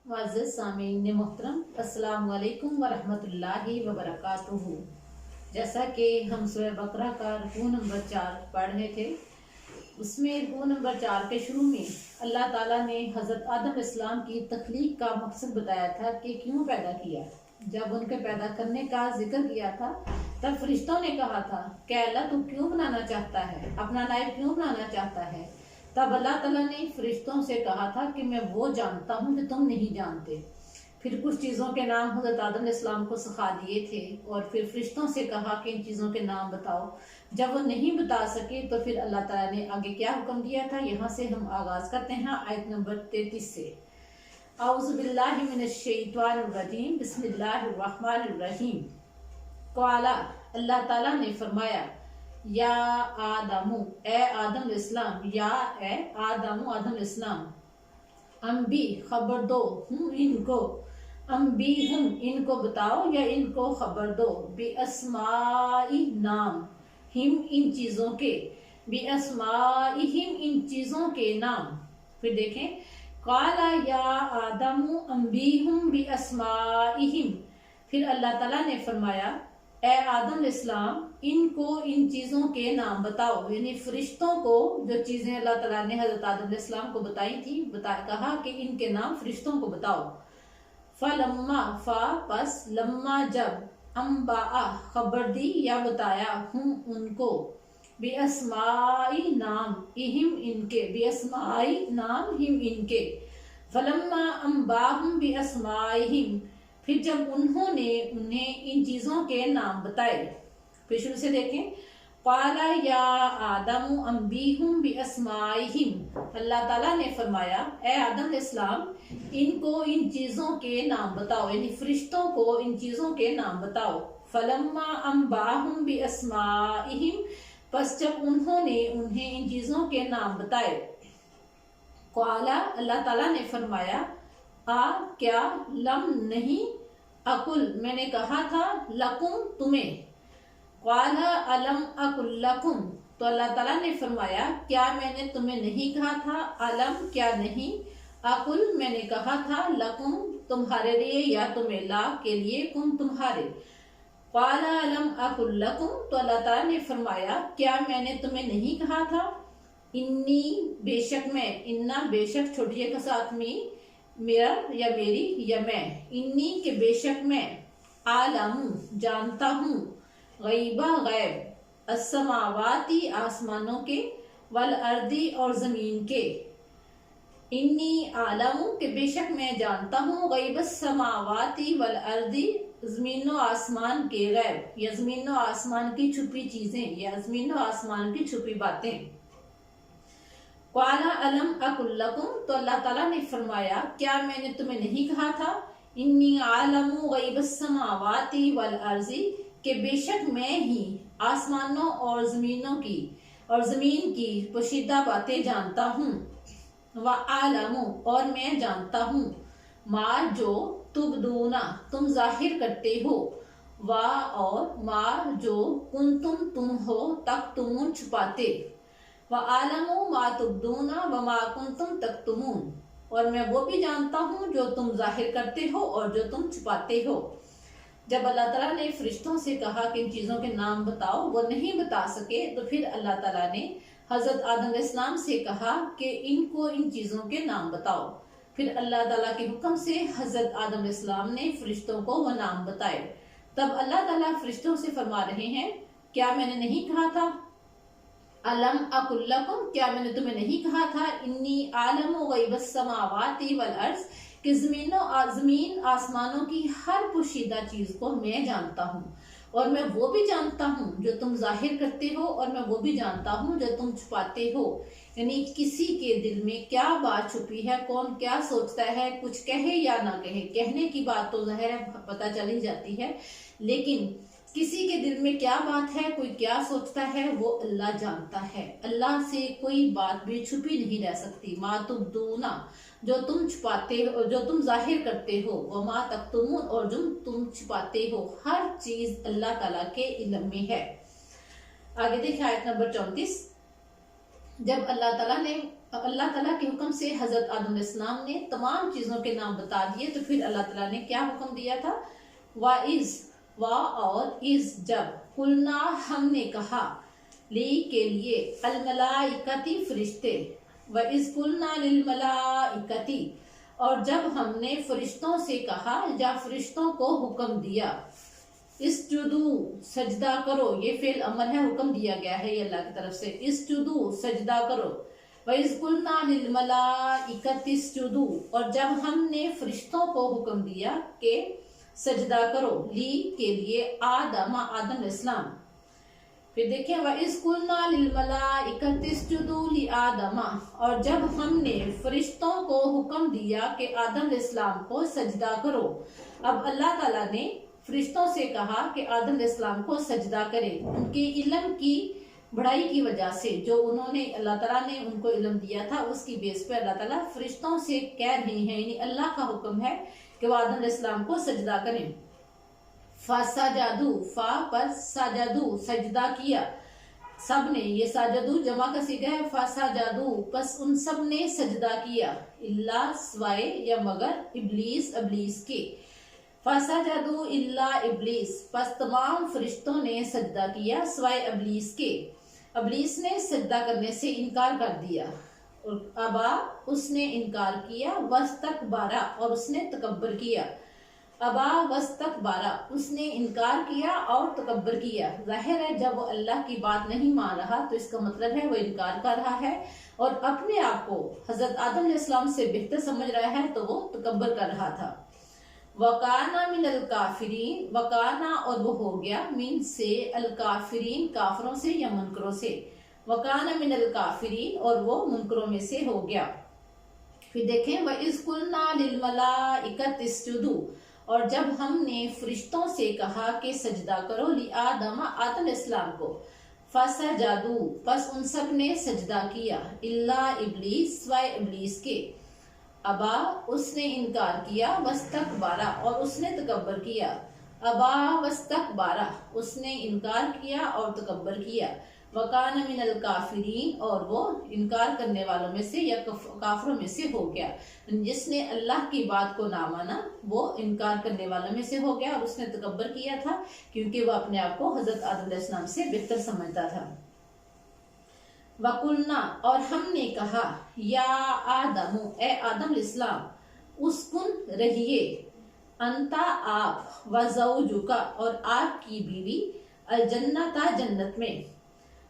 मुअज़्ज़ज़ सामीन मोहतरम, अस्सलाम वालेकुम वरहमतुल्लाहि वबरकातुहू। जैसा कि हम सूरह बकरा का रुकू नंबर 4 पढ़ रहे थे, उसमें रुकू नंबर 4 के शुरू में अल्लाह ताला ने हज़रत आदम इस्लाम की तख्लीक का मकसद बताया था कि क्यों पैदा किया। जब उनके पैदा करने का जिक्र किया था तब फरिश्तों ने कहा था कि अल्लाह तू क्यों बनाना चाहता है, अपना नायब क्यों बनाना चाहता है। तब अल्लाह ताला ने फरिश्तों से कहा था कि मैं वो जानता हूँ जो तुम नहीं जानते। फिर कुछ चीज़ों के नाम हज़रत आदम इस्लाम को सिखा दिए थे और फिर फरिश्तों से कहा कि इन चीज़ों के नाम बताओ। जब वो नहीं बता सके तो फिर अल्लाह ताला ने आगे क्या हुक्म दिया था, यहाँ से हम आगाज करते हैं आयत नंबर 33 से। औज़ु बिल्लाहि मिनश शैतानिर रजीम, बिस्मिल्लाहिर रहमानिर रहीम। क़ाला, अल्लाह ताला ने फरमाया, या आदमु, ए आदम इस्लाम, या ए आदमु, आदम इस्लाम, अम्बी खबर दो हूँ इनको, अम्बी हूँ इनको बताओ या इनको खबर दो, बी अस्माई नाम, हिम इन चीज़ों के, बी अस्माई हिम इन चीज़ों के नाम। फिर देखें, काला या आदमु अम्बी हूँ बी अस्माई हिम। फिर अल्लाह ताला ने फरमाया, ए आदम इस्लाम, इनको इन चीज़ों के नाम बताओ। यानी फरिश्तों को जो चीज़ें अल्लाह ताला ने हज़रत आदम इस्लाम को बताई थी, कहा कि इनके नाम फरिश्तों को बताओ। फलम्मा, फा पस, लम्मा जब, अम्बा खबर दी या बताया, हूँ उनको, बेअस्माई नाम, इहिम इनके, बेअस्माई नाम, हिम इनके। फलम्मा अम्बाहुम बेअस्माइहिम, फिर जब उन्होंने उन्हें इन चीज़ों के नाम बताए। फिर शुरू से देखें, क़ाला या आदम अम्बीहुम बिअस्माइहिम। अल्लाह ताला ने फरमाया, ए आदम इस्लाम, इनको इन चीज़ों के नाम बताओ, यानी फरिश्तों को इन चीज़ों के नाम बताओ। फलम्मा अम्बाहुम बिअस्माइहिम, बस जब उन्होंने उन्हें इन चीज़ों के नाम बताए। क़ाला, अल्लाह ताला ने फरमाया, आ क्या, लम नहीं, अकुल मैंने कहा था, लकुम तुम्हें। क़ाला अलम अकुल लकुम, तो अल्लाह ताला ने फरमाया, क्या मैंने तुम्हें नहीं कहा था, अलम क्या नहीं, अकुल मैंने कहा था, लकुम तुम्हारे लिए या तुम्हें, ला के लिए, कुम तुम्हारे। क़ाला अलम अकुल लकुम, तो अल्लाह ताला ने फरमाया, क्या मैंने तुम्हें नहीं कहा था, इन्नी बेशक मैं, इन्ना बेशक छोटी के साथ में मेरा या मेरी या मैं, इन्नी के बेशक मैं, आलमू जानता हूँ, गैबा गैब, अस्समावाती आसमानों के, वल अर्दी और जमीन के। इन्नी आलमू के बेशक मैं जानता हूँ, गैब समावाती वल अर्दी, जमीन आसमान के गैब, या जमीन आसमान की छुपी चीजें या जमीन आसमान की छुपी बातें। क़ाला अलम अकुल लकुम, तो अल्लाह ताला ने फरमाया, क्या मैंने तुम्हें नहीं कहा था, इन्नी आलमु गैबस समावाती वल अर्ज़ी, के बेशक मैं ही आसमानों और जमीनों की और जमीन की पोशीदा बातें जानता हूँ। व आलमु, और मैं जानता हूँ, मा जो, तुबदूना तुम जाहिर करते हो, वा और मा जो, कुंतुम तुम हो, तक तुम छुपाते, व आलमु मा तुबदूना व मा कुंतुम तक्तुमून, और मैं वो भी जानता हूँ जो तुम जाहिर करते हो और जो तुम छुपाते हो। जब अल्लाह ताला ने फरिश्तों से कहा कि इन चीज़ों के नाम बताओ, वो नहीं बता सके, तो फिर अल्लाह ताला ने हज़रत आदम इस्लाम से कहा कि इनको इन चीज़ों के नाम बताओ। फिर अल्लाह ताला के हुक्म से हज़रत आदम इस्लाम ने फरिश्तों को वो नाम बताए। तब अल्लाह ताला फरिश्तों से फरमा रहे हैं, क्या मैंने नहीं कहा था, अलम अकुल लकुम, क्या मैंने तुम्हें नहीं कहा था, इन्नी आलमु गैबस समावाती वल अर्ज़, कि जमीन आसमानों की हर पोशीदा चीज को मैं जानता हूँ, और मैं वो भी जानता हूँ जो तुम जाहिर करते हो, और मैं वो भी जानता हूँ जो तुम छुपाते हो। यानी किसी के दिल में क्या बात छुपी है, कौन क्या सोचता है, कुछ कहे या ना कहे, कहने की बात तो जाहिर है पता चल ही जाती है, लेकिन किसी के दिल में क्या बात है, कोई क्या सोचता है, वो अल्लाह जानता है। अल्लाह से कोई बात भी छुपी नहीं रह सकती। मा तुबदूना, जो तुम छुपाते हो, जो तुम जाहिर करते हो, व मा तक्तुमून, और जो तुम छुपाते हो, हर चीज अल्लाह ताला के इल्म में है। आगे देखिए आयत नंबर 34। जब अल्लाह ताला ने अल्लाह ताला के हुक्म से हजरत आदम अलैहिस्सलाम ने तमाम चीजों के नाम बता दिए। तो फिर अल्लाह ताला ने क्या हुक्म दिया था, वा और इज, जब कुलना हमने कहा, ली के लिए, अल मलाइकती फरिश्ते, व इज कुलना लिल मलाइकती, और जब हमने फरिश्तों से कहा या फरिश्तों को हुक्म दिया, इस्जुदू सजदा करो, ये फेल अमल है, हुक्म दिया गया है ये अल्लाह की तरफ से, इस्जुदू सजदा करो, व इज कुलना लिल मलाइकती इस्जुदू, और जब हमने फरिश्तों को हुक्म दिया कि सजदा करो, ली के लिए, आदम अलैहिस्सलाम। फिर देखिए व इज कुलना लिल मलाइकति इस्जुदू ली आदम, और जब हमने फरिश्तों को हुक्म दिया कि आदम अलैहिस्सलाम को सजदा करो। अब अल्लाह ताला ने फरिश्तों से कहा कि आदम अलैहिस्सलाम को सजदा करें, उनके इल्म की बढ़ाई की वजह से, जो उन्होंने अल्लाह ताला ने उनको इल्म दिया था उसकी बेस पे अल्लाह ताला फरिश्तों से कह रहे हैं, यानी अल्लाह का हुक्म है कि वो आदम अलैहिस्सलाम को सजदा करें। फसजदू, फा पर सजदू सजदा किया, सब ने, ये सजदू जमा का सीगा है, फसजदू बस उन सब ने सजदा किया, इल्ला स्वाए या मगर, इब्लीस इब्लीस के, फसजदू इल्ला इब्लीस बस तमाम फरिश्तों ने सजदा किया स्वाए इब्लीस के, इब्लीस ने सजदा करने से इनकार कर दिया, और अबा उसने इनकार किया, वस्तकबारा और उसने तकब्बर किया, अबा वस्तकबारा उसने इनकार किया और तकब्बर किया। जाहिर है जब वो अल्लाह की बात नहीं मान रहा तो इसका मतलब है वो इनकार कर रहा है और अपने आप को हजरत आदम अलैहिस्सलाम से बेहतर समझ रहा है, तो वो तकब्बर कर रहा था। वकाना मिन अल काफिरीन, वकाना और वो हो गया, मिन से, अल काफिरीन काफरों से या मुनकरों से, वकाना मिन अल काफिरीन और वो मुनकरों में से हो गया। फिर देखें व इज़ कुलना लिल मलाइकति इस्जुदू, और जब हमने फरिश्तों से कहा कि सजदा करो, ली आदम आदम अलैहिस्सलाम को, फसजदू बस उन सब ने सजदा किया, इल्ला इब्लीस स्वाए इब्लीस के, अबा उसने इनकार किया, वस्तकबारा और उसने तकब्बर किया, अबा वस्तकबारा उसने इनकार किया और तकब्बर किया, वकान मिनल काफिरीन और वो इनकार करने वालों में से या काफरों में से हो गया। जिसने अल्लाह की बात को ना माना वो इनकार करने वालों में से हो गया और उसने तकब्बर किया था क्योंकि वो अपने आप को हजरत आदम अलैहिस्सलाम से बेहतर समझता था। वकुलना और हमने कहा, या आदमु ए आदम अलैहिस्सलाम, उसकुन रहिए, अंता आप, व ज़ौजुका और आपकी बीवी, अल जन्नता जन्नत में,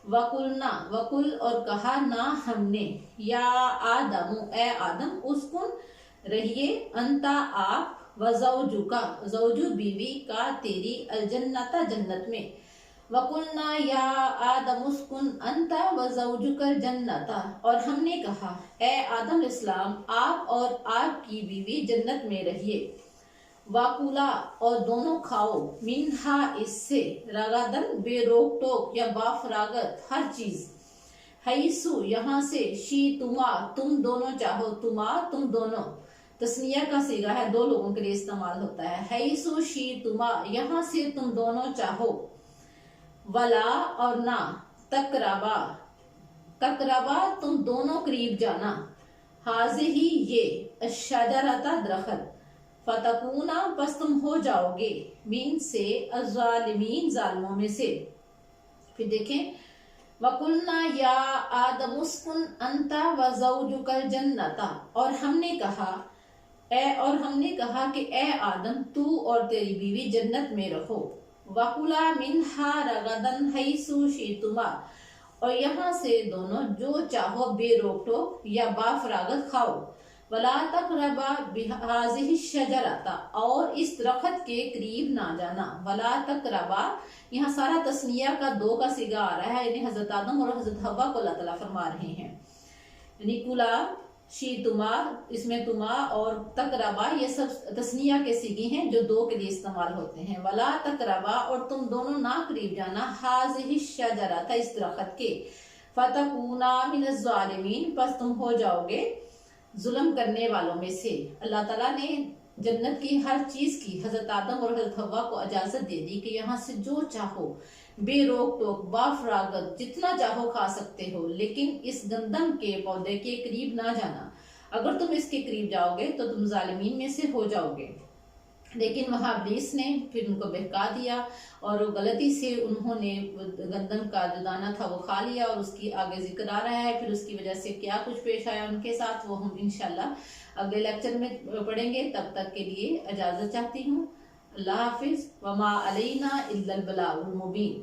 वकुलना वकुल और कहा ना हमने, या आदमु ए आदम, उसकुन रहिए, अंता आप, व ज़ौजुका ज़ौजु बीवी का तेरी, अल जन्नता जन्नत में, वकुलना या आदम उसकुन अंता व ज़ौजुकल जन्नता और हमने कहा ए आदम अलैहिस्सलाम आप और आपकी बीवी जन्नत में रहिए, वाकुला और दोनों खाओ, मिन्हा इससे, रगादन बेरोक टोक या बाफरागत हर चीज, हैसु यहाँ से, शी तुमा तुम दोनों चाहो, तुमा तुम दोनों, तस्निया का सीगा है, दो लोगों के लिए इस्तेमाल होता है, हैसु शी तुमा यहाँ से तुम दोनों चाहो, वला और ना, तकराबा तकराबा तुम दोनों करीब जाना, हाज़िही ये, अश्शजरता दरख्त, फतकूना बस तुम हो जाओगे, मीन से, अज़ालिमीन जालिमों में से। फिर देखें वकुलना या आदम उसकुन अंता व ज़ौजुकल जन्नता और हमने कहा कि ए आदम तू और तेरी बीवी जन्नत में रहो, वकुला मिन्हा रगदन हैसु शीतुमा और यहाँ से दोनों जो चाहो बेरोक टोक या बाफरागत खाओ, वला तक़रबा बिहाज़िहि शजरता और इस दरख्त के करीब ना जाना, वला तक़रबा यहाँ सारा तस्निया का दो का सिगा आ रहा है, यानी हजरत आदम और हजरत हव्वा को अल्लाह ताला फरमा रहे हैं, यानी कुला शी तुमा इसमें तुमा और तकरबा ये सब तस्निया के सिगे हैं जो दो के लिए इस्तेमाल होते हैं, वला तकरबा और तुम दोनों ना करीब जाना, हाज़िहि शजरता इस दरख्त के, फतकूना मिनज़ ज़ालिमीन बस तुम हो जाओगे जुल्म करने वालों में से। अल्लाह ताला ने जन्नत की हर चीज की हजरत आदम और हजरत हव्वा को इजाजत दे दी कि यहाँ से जो चाहो بے روک ٹوک با فراغت جتنا چاہو کھا سکتے ہو، لیکن اس گندم کے پودے کے قریب نہ جانا، اگر تم اس کے قریب جاؤ گے تو تم ظالمین میں سے ہو جاؤ گے۔ لیکن وہاں ابلیس نے پھر ان کو بہکا دیا اور وہ غلطی سے انہوں نے گندم کا جو دانہ تھا وہ کھا لیا، اور اس کی آگے ذکر آ رہا ہے پھر اس کی وجہ سے کیا کچھ پیش آیا ان کے ساتھ، وہ ہم انشاءاللہ اگلے لیکچر میں پڑھیں گے۔ تب تک کے لیے اجازت چاہتی ہوں، اللہ حافظ، وما علینا الا البلاغ المبین۔